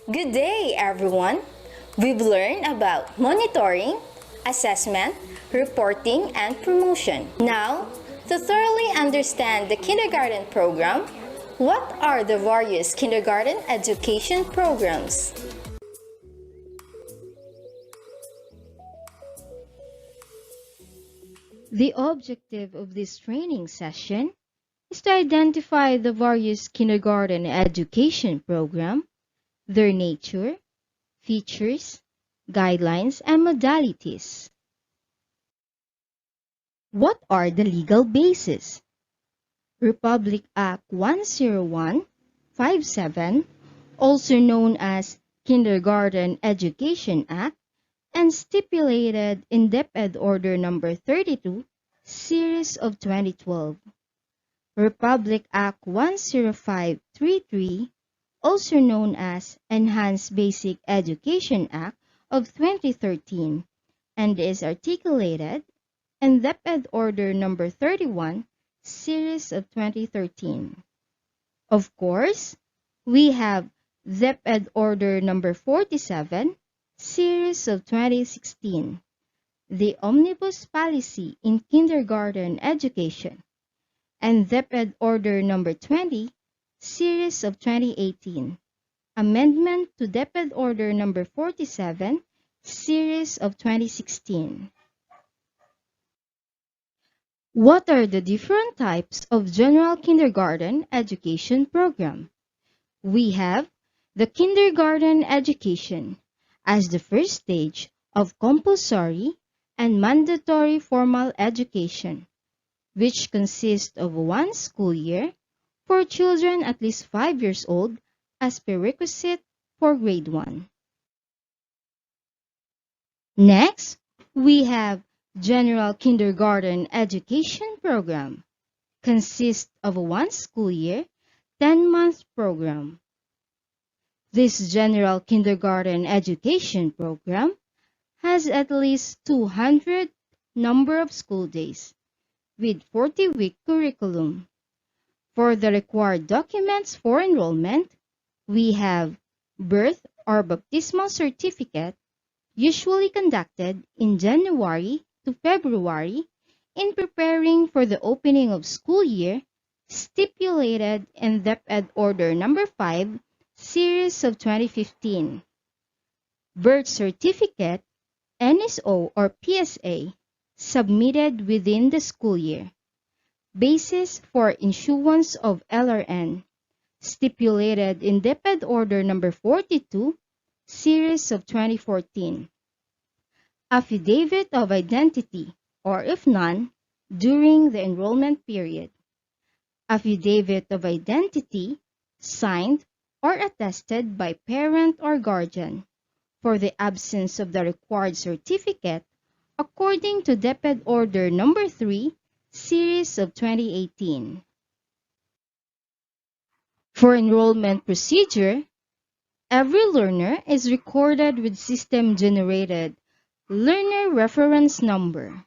Good day, everyone. We've learned about monitoring, assessment, reporting, and promotion. Now, to thoroughly understand the kindergarten program, what are the various kindergarten education programs? The objective of this training session is to identify the various kindergarten education program, their nature, features, guidelines, and modalities. What are the legal bases? Republic Act 10157, also known as Kindergarten Education Act, and stipulated in DepEd Order Number 32, Series of 2012. Republic Act 10533, also known as Enhanced Basic Education Act of 2013, and is articulated in DepEd Order Number 31, Series of 2013. Of course, we have DepEd Order Number 47, Series of 2016, the Omnibus Policy in Kindergarten Education, and DepEd Order Number 20, Series of 2018, Amendment to DepEd Order Number 47, Series of 2016. What are the different types of general kindergarten education program? We have the kindergarten education as the first stage of compulsory and mandatory formal education, which consists of one school year for children at least 5 years old as prerequisite for grade 1. Next, we have General Kindergarten Education Program, consists of one school year, 10-month program. This General Kindergarten Education Program has at least 200 number of school days with 40-week curriculum. For the required documents for enrollment, we have birth or baptismal certificate, usually conducted in January to February in preparing for the opening of school year, stipulated in DepEd Order Number 5, Series of 2015. Birth certificate, NSO or PSA, submitted within the school year. Basis for issuance of ELLN, stipulated in DepEd Order Number 42, Series of 2014. Affidavit of identity, or if none, during the enrollment period. Affidavit of identity, signed or attested by parent or guardian, for the absence of the required certificate, according to DepEd Order Number 3, Series of 2018. For enrollment procedure, every learner is recorded with system-generated Learner Reference Number.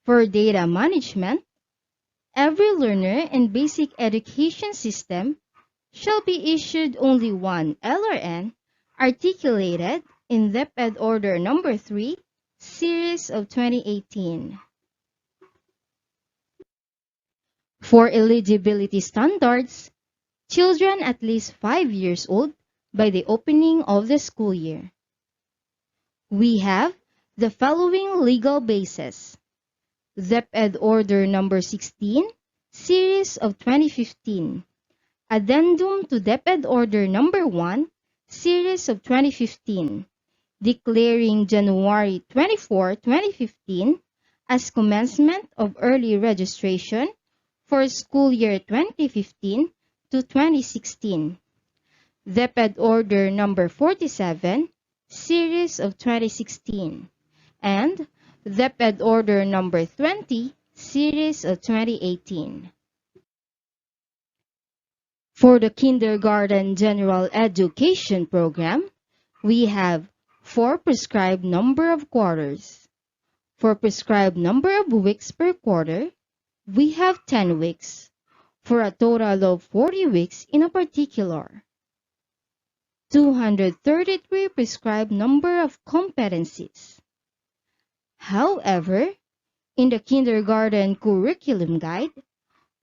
For data management, every learner in basic education system shall be issued only one ELLN articulated in DepEd Order Number 3, Series of 2018. For eligibility standards, children at least 5 years old by the opening of the school year. We have the following legal bases: DepEd Order Number 16, Series of 2015, Addendum to DepEd Order Number 1, Series of 2015, declaring January 24, 2015 as commencement of early registration for school year 2015 to 2016. DepEd Order Number 47, Series of 2016, and DepEd Order Number 20, Series of 2018. For the Kindergarten General Education Program, we have 4 prescribed number of quarters. For prescribed number of weeks per quarter, we have 10 weeks, for a total of 40 weeks in a particular. 233 prescribed number of competencies. However, in the kindergarten curriculum guide,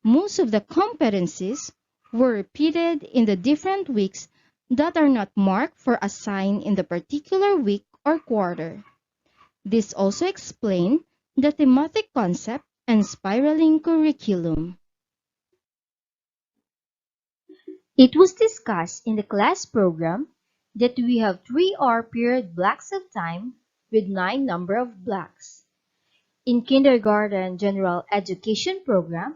most of the competencies were repeated in the different weeks that are not marked for a sign in the particular week or quarter. This also explains the thematic concept and spiraling curriculum. It was discussed in the class program that we have 3-hour period blocks of time with 9 number of blocks. In kindergarten general education program,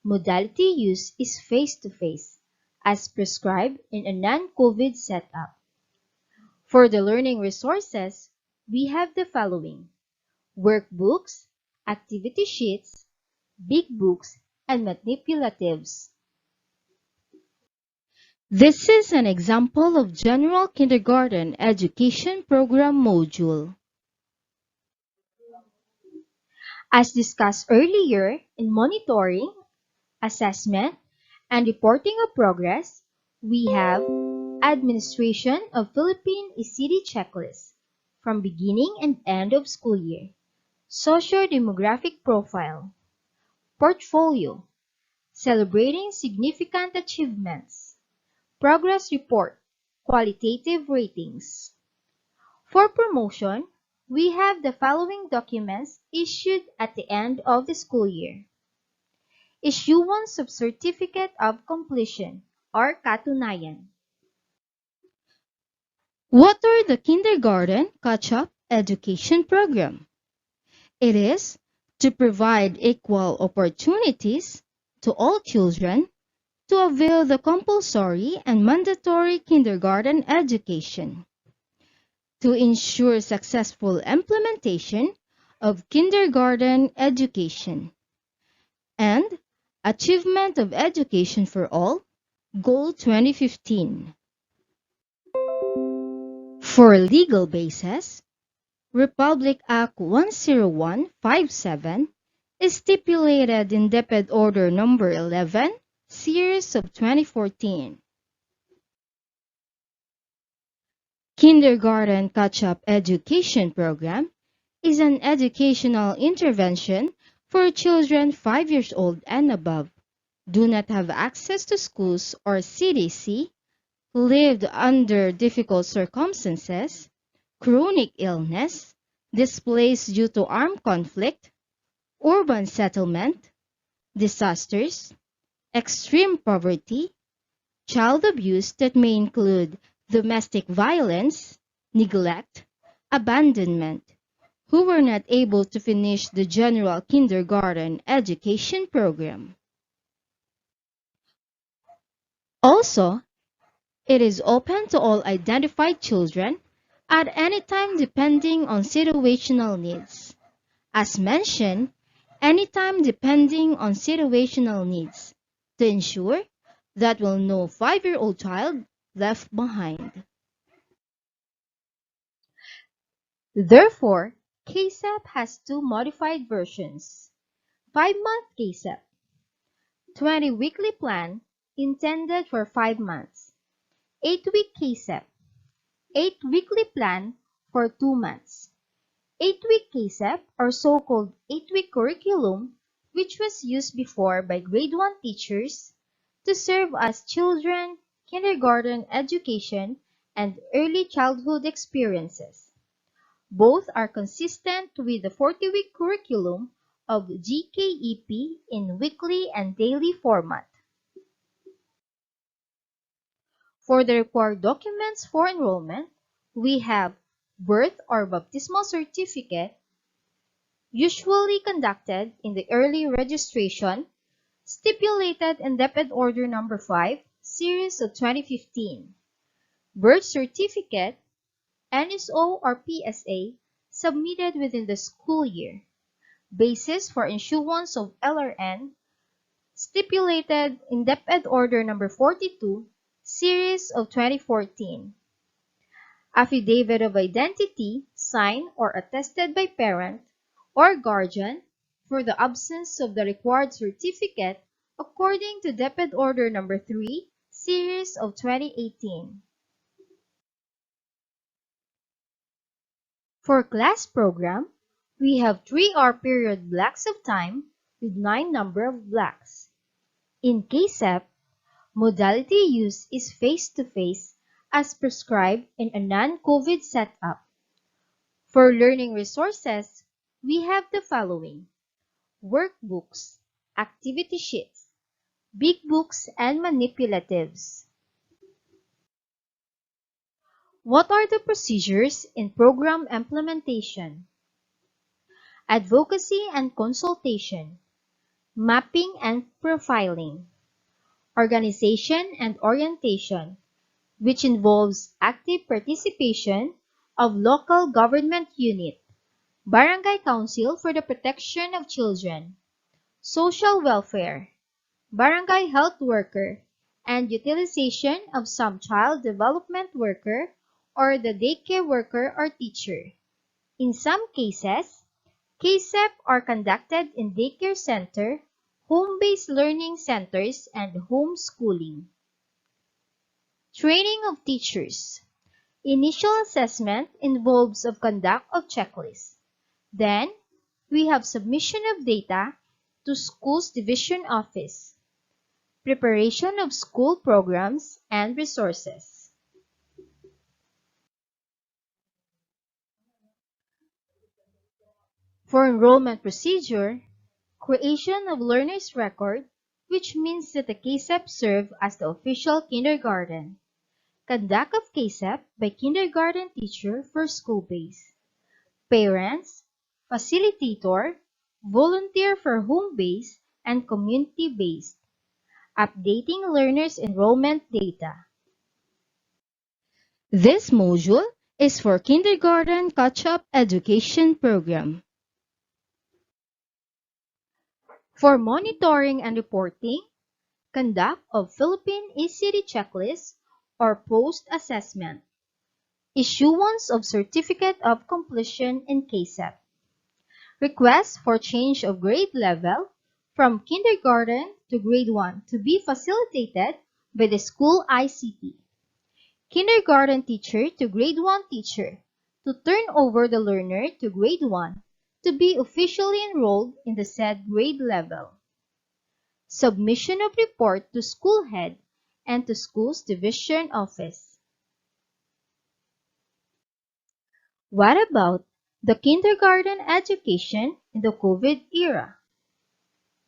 modality use is face-to-face as prescribed in a non-COVID setup. For the learning resources, we have the following: workbooks, activity sheets, big books, and manipulatives. This is an example of General Kindergarten Education Program module. As discussed earlier, in monitoring, assessment, and reporting of progress, we have administration of Philippine ECD checklist from beginning and end of school year, socio-demographic profile, portfolio, celebrating significant achievements, progress report, qualitative ratings. For promotion, we have the following documents issued at the end of the school year. Issuance of Certificate of Completion or Katunayan. What are the kindergarten catch-up education program? It is to provide equal opportunities to all children to avail the compulsory and mandatory kindergarten education, to ensure successful implementation of kindergarten education, and achievement of education for all, Goal 2015. For legal basis, Republic Act 10157 is stipulated in DepEd Order Number 11, Series of 2014. Kindergarten Catch-up Education Program is an educational intervention for children 5 years old and above, do not have access to schools or CDC, lived under difficult circumstances, chronic illness, displaced due to armed conflict, urban settlement, disasters, extreme poverty, child abuse that may include domestic violence, neglect, abandonment, who were not able to finish the general kindergarten education program. Also, it is open to all identified children at any time depending on situational needs. As mentioned, anytime depending on situational needs to ensure that will no 5-year-old child left behind. Therefore, KSEP has 2 modified versions: 5-month KSEP, 20 weekly plan intended for 5 months, 8-week KSEP, 8 weekly plan for 2 months, 8-week KSEP or so-called 8-week curriculum, which was used before by grade 1 teachers to serve as children, kindergarten education, and early childhood experiences. Both are consistent with the 40-week curriculum of GKEP in weekly and daily format. For the required documents for enrollment, we have birth or baptismal certificate, usually conducted in the early registration, stipulated in DepEd Order Number 5, Series of 2015. Birth certificate, NSO or PSA, submitted within the school year. Basis for issuance of ELLN, stipulated in DepEd Order Number 42, Series of 2014. Affidavit of identity, signed or attested by parent or guardian for the absence of the required certificate according to DepEd Order Number 3, Series of 2018. For class program, we have 3-hour period blocks of time with 9 number of blocks. In KSEP, modality use is face-to-face as prescribed in a non-COVID setup. For learning resources, we have the following: workbooks, activity sheets, big books, and manipulatives. What are the procedures in program implementation? Advocacy and consultation, mapping and profiling, organization and orientation, which involves active participation of local government unit, barangay council for the protection of children, social welfare, barangay health worker, and utilization of some child development worker or the daycare worker or teacher. In some cases, KSEP are conducted in daycare center, home-based learning centers, and homeschooling. Training of teachers. Initial assessment involves of conduct of checklists. Then, we have submission of data to school's division office. Preparation of school programs and resources. For enrollment procedure, creation of learner's record, which means that the KSEP serve as the official kindergarten. Conduct of KSEP by kindergarten teacher for school base. Parents, facilitator, volunteer for home base and community based. Updating learners' enrollment data. This module is for kindergarten catch-up education program. For monitoring and reporting, conduct of Philippine ECD checklist or post-assessment. Issuance of certificate of completion in KSEP. Request for change of grade level from kindergarten to grade 1 to be facilitated by the school ICT. Kindergarten teacher to grade 1 teacher to turn over the learner to grade 1 to be officially enrolled in the said grade level. Submission of report to school head and to school's division office. What about the kindergarten education in the COVID era?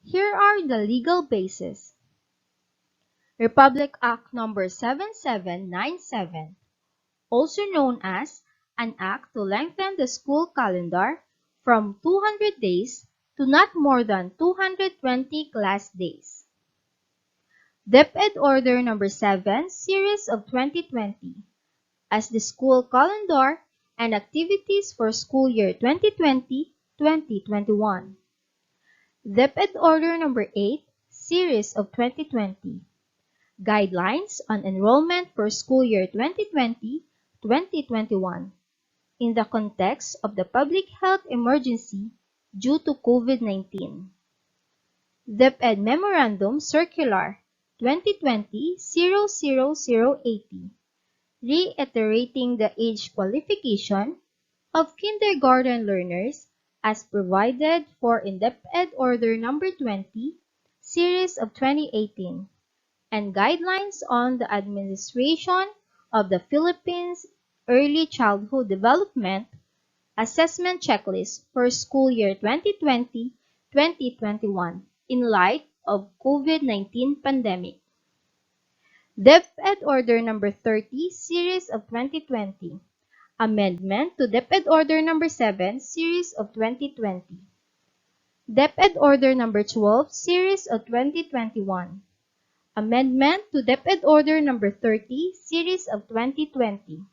Here are the legal bases. Republic Act No. 7797, also known as an act to lengthen the school calendar from 200 days to not more than 220 class days. DepEd Order No. 7, Series of 2020, as the school calendar and activities for school year 2020-2021. DepEd Order No. 8, Series of 2020, Guidelines on Enrollment for School Year 2020-2021 in the context of the public health emergency due to COVID-19. DepEd Memorandum Circular 2020-00080, reiterating the age qualification of kindergarten learners as provided for in DepEd Order No. 20, Series of 2018, and guidelines on the administration of the Philippines Early Childhood Development Assessment Checklist for school year 2020-2021 in light of COVID-19 pandemic. DepEd Order No. 30, Series of 2020, Amendment to DepEd Order No. 7, Series of 2020. DepEd Order No. 12, Series of 2021. Amendment to DepEd Order No. 30, Series of 2020.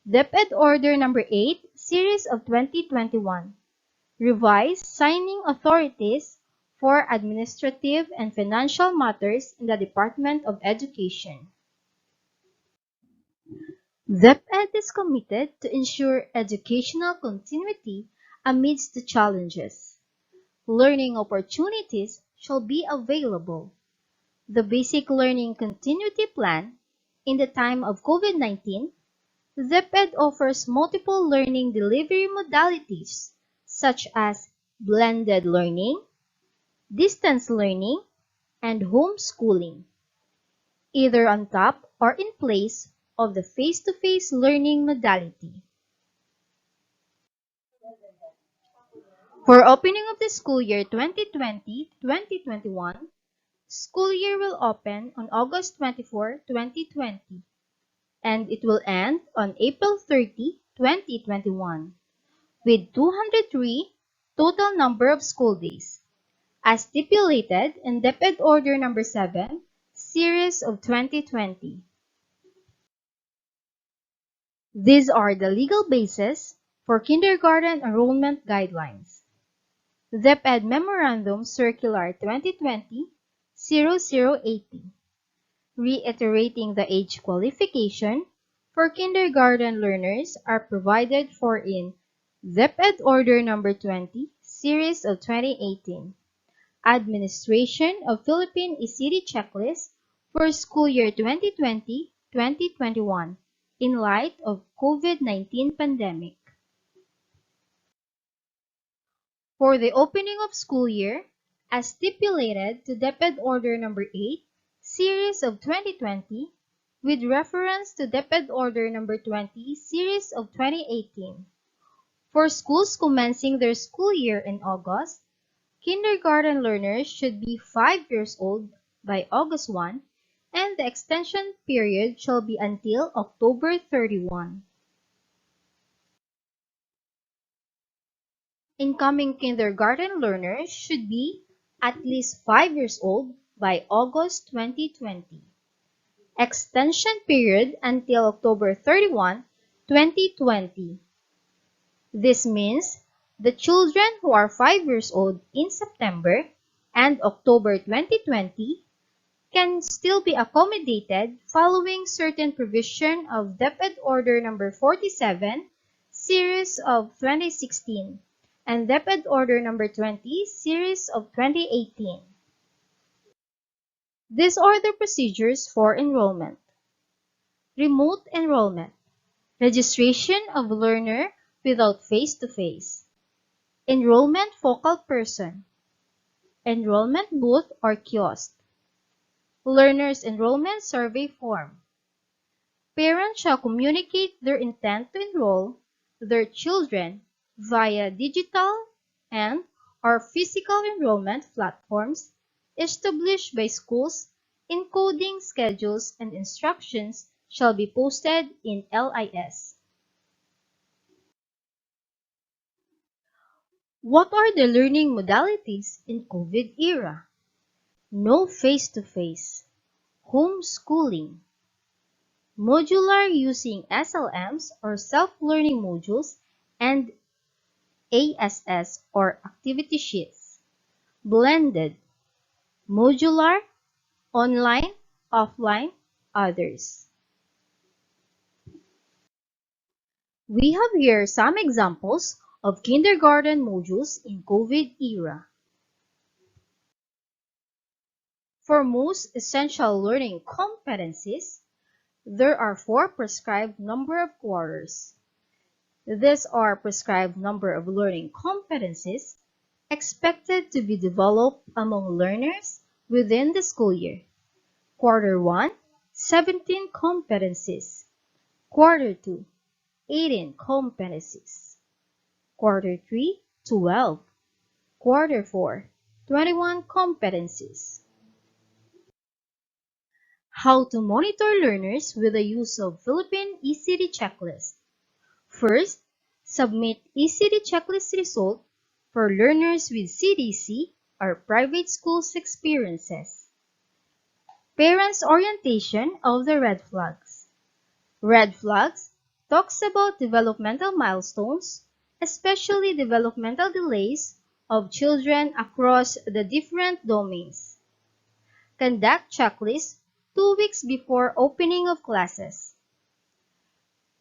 DepEd Order No. 8, Series of 2021. Revised signing authorities for administrative and financial matters in the Department of Education. DepEd is committed to ensure educational continuity amidst the challenges. Learning opportunities shall be available. The Basic Learning Continuity Plan in the time of COVID-19, DepEd offers multiple learning delivery modalities such as blended learning, distance learning, and homeschooling, either on top or in place of the face-to-face learning modality. For opening of the school year 2020-2021, school year will open on August 24, 2020, and it will end on April 30, 2021, with 203 total number of school days, as stipulated in DepEd Order Number 7, Series of 2020. These are the legal basis for kindergarten enrollment guidelines. DepEd Memorandum Circular 2020-0080, reiterating the age qualification for kindergarten learners are provided for in DepEd Order Number 20, Series of 2018, Administration of Philippine ECD Checklist for school year 2020-2021 in light of COVID-19 pandemic. For the opening of school year, as stipulated to DepEd Order Number 8, Series of 2020, with reference to DepEd Order Number 20, Series of 2018. For schools commencing their school year in August, kindergarten learners should be 5 years old by August 1, and the extension period shall be until October 31. Incoming kindergarten learners should be at least 5 years old by August 2020. Extension period until October 31, 2020. This means the children who are 5 years old in September and October 2020 can still be accommodated following certain provision of DepEd Order Number 47, Series of 2016, and DepEd Order Number 20, Series of 2018. These are the procedures for enrollment. Remote enrollment. Registration of learner without face-to-face. Enrollment focal person. Enrollment booth or kiosk. Learners enrollment survey form. Parents shall communicate their intent to enroll their children via digital and/or physical enrollment platforms established by schools. Encoding schedules and instructions shall be posted in LIS. What are the learning modalities in COVID era? No face-to-face, homeschooling, modular using SLMs or self-learning modules, and ASS or activity sheets, blended, modular, online, offline, others. We have here some examples of kindergarten modules in COVID era. For most essential learning competencies, there are 4 prescribed number of quarters. These are prescribed number of learning competencies expected to be developed among learners within the school year. Quarter 1, 17 competencies. Quarter 2, 18 competencies. Quarter 3, 12. Quarter 4, 21 competencies. How to monitor learners with the use of Philippine ECD checklist. First, submit ECD checklist result for learners with CDC or private schools experiences. Parents' orientation of the red flags. Red flags talks about developmental milestones, especially developmental delays of children across the different domains. Conduct checklist 2 weeks before opening of classes.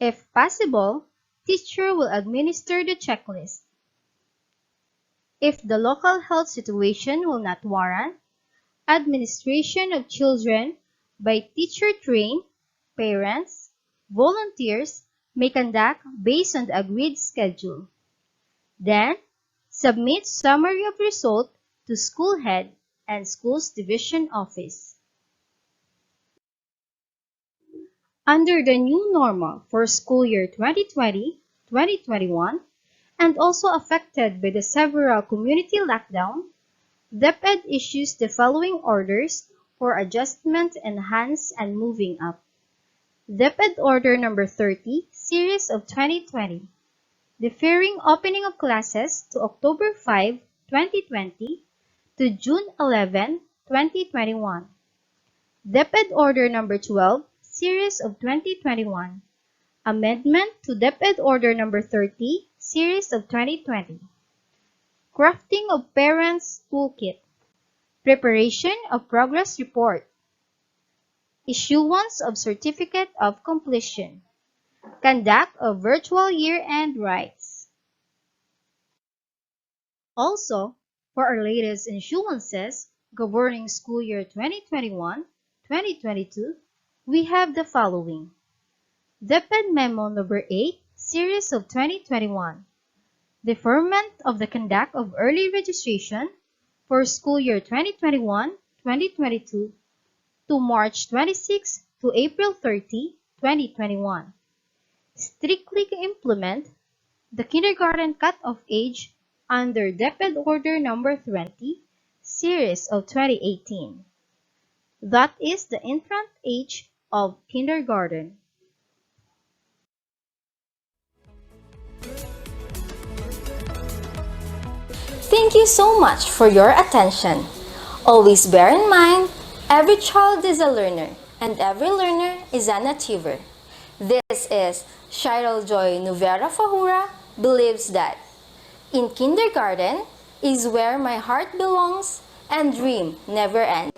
If possible, teacher will administer the checklist. If the local health situation will not warrant, administration of children by teacher-trained, parents, volunteers may conduct based on the agreed schedule. Then, submit summary of result to school head and school's division office. Under the new normal for school year 2020-2021 and also affected by the several community lockdown, DepEd issues the following orders for adjustment, enhance, and moving up. DepEd Order Number 30, Series of 2020, deferring opening of classes to October 5, 2020 to June 11, 2021. DepEd Order Number 12, Series of 2021, amendment to DepEd Order Number 30, Series of 2020. Crafting of Parents' Toolkit. Preparation of Progress Report. Issuance of Certificate of Completion. Conduct of Virtual Year-End Rites. Also, for our latest issuances governing school year 2021-2022, we have the following. DepEd Memo Number 8, Series of 2021. Deferment of the conduct of early registration for school year 2021-2022 to March 26 to April 30, 2021. Strictly implement the kindergarten cutoff age under DepEd Order Number 20, Series of 2018. That is the infant age of kindergarten. Thank you so much for your attention. Always bear in mind, every child is a learner, and every learner is an achiever. This is Cheryl Joy Nuvera Fahura believes that in kindergarten is where my heart belongs and dream never ends.